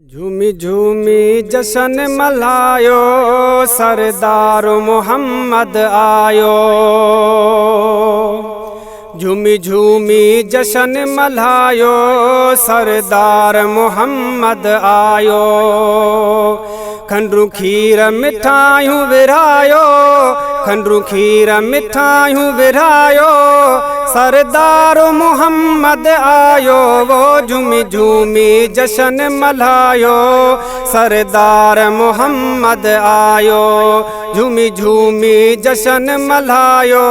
झूमी झूमी जशन मल्हायो सरदार मोहम्मद आयो। झूमी झूमी जशन मल्हायो सरदार मोहम्मद आयो। खंडरू खीर मिठाइयूं विरायो, खंडरू खीर मिठाइयूं विरायो सरदार मोहम्मद आयो। वो झूमी झूमी जशन मल्हायो सरदार मोहम्मद आयो। झूमी झूमी जशन मल्हायो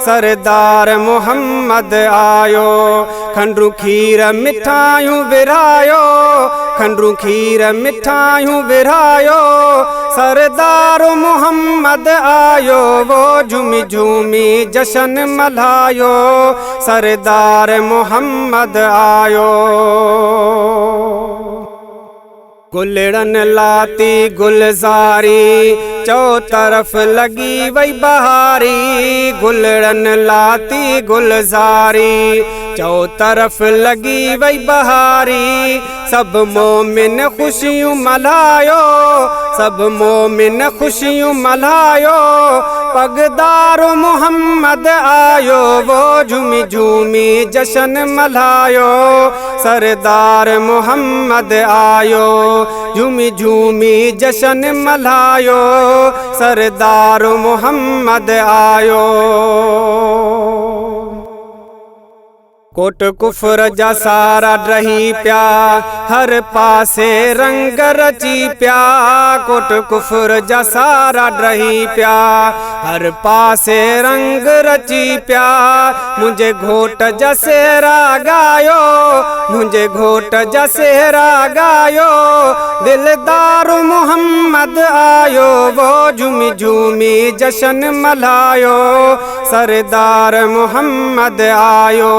सरदार मोहम्मद आयो। खंडरू खीर मिठाइयूं विरायो, खंडरू खीर मिठाइयूं विरायो सरदार मोहम्मद आयो। वो झूमी झूमी जशन मल्हायो सरदार मोहम्मद आयो। गुलड़न लाती गुलजारी चौ तरफ लगी वही बहारी। गुलड़न लाती गुलजारी चौ तरफ लगी वही बहारी। सब मोमिन खुशियों मल्हायो, सब मोमिन खुशियों मल्हायो पगदार मोहम्मद आयो। वो झूमी झूमी जशन मल्हायो सरदार मोहम्मद आयो। झूमी झूमी जशन मल्हायो सरदार मोहम्मद आयो। कोट कुफर जा सारा रही प्या, हर पासे रंग रची प्या। कोट कुफर जा सारा रही प्या, हर पासे रंग रची प्या। मुझे घोट जसेरा गायो, मुझे घोट जसेरा गायो दिलदार मोहम्मद आयो। वो झूमी झूमी जशन मल्हायो सरदार मोहम्मद आयो।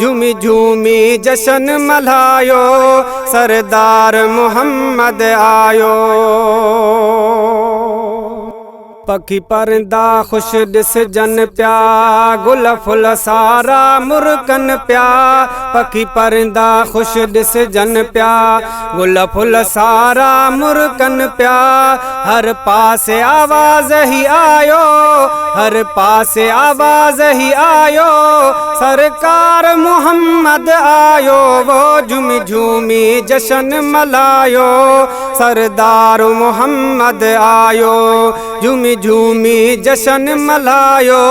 झूमी झूमी जशन मल्हायो सरदार मोहम्मद आयो। पखी परिंदा खुश दिस जन प्या, गुल फुल सारा मुर्कन प्या। पखी परिंदा खुश दिस जन प्या, गुल फुल सारा मुर्कन प्या। हर पासे आवाज ही आयो, हर पासे आवाज ही आयो सरकार मोहम्मद आयो। वो झूमी झूमी जशन मल्हायो सरदार मोहम्मद आयो। झूमी झूमी जशन मल्हायो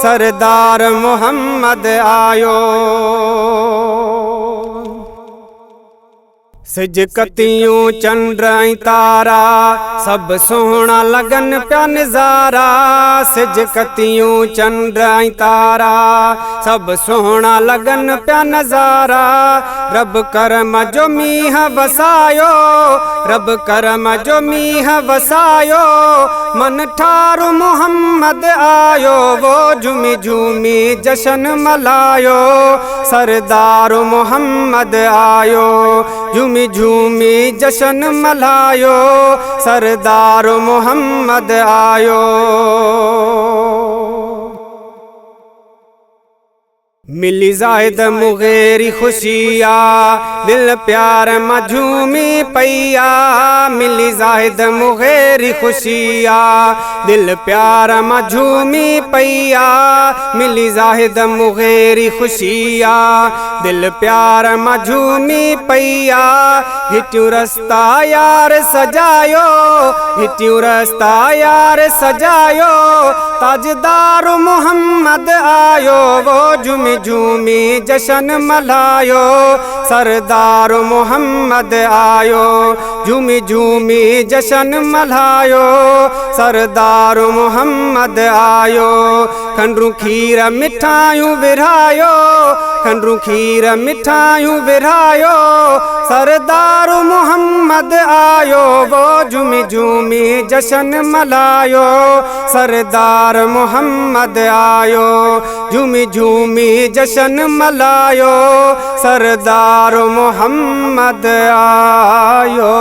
सरदार मोहम्मद आयो। सिजकतियूं चंद्र ऐं तारा सब सोहना लगन प्या नज़ारा। सिजकतियूं चंद्र ऐं तारा सब सोहना लगन प्या नज़ारा। रब करम जो मींह वसायो, रब करम जो मींह वसायो मन ठारू मोहम्मद आयो। वो झूमी झूमी जशन मल्हायो सरदार मोहम्मद आयो। झूमी झूमी जशन मल्हायो सरदार मोहम्मद आयो। मिली जाहिद मुगेरी खुशिया दिल प्यार मझूमी पैया। मिली जाहिद मुगेरी खुशिया दिल प्यार मझूमी पैया। मिली जाहिद मुगेरी खुशिया दिल प्यार मझूमी पैया। हिट्यूं रस्ता यार सजायो, हिट्यूं रस्ता यार सजायो ताजदार मोहम्मद आयो। वो झूमी झूमी जशन मल्हायो सरदार मोहम्मद आयो। झूमी झूमी जशन मल्हायो सरदार मोहम्मद आयो। खंडरू खीर मिठाइयूं विरायो, खंडरू खीर मिठाइयूं विरायो सरदार मोहम्मद आयो। वो झूमी झूमी जशन मल्हायो सरदार मोहम्मद आयो। झूमी झूमी जशन मल्हायो सरदार मोहम्मद आयो।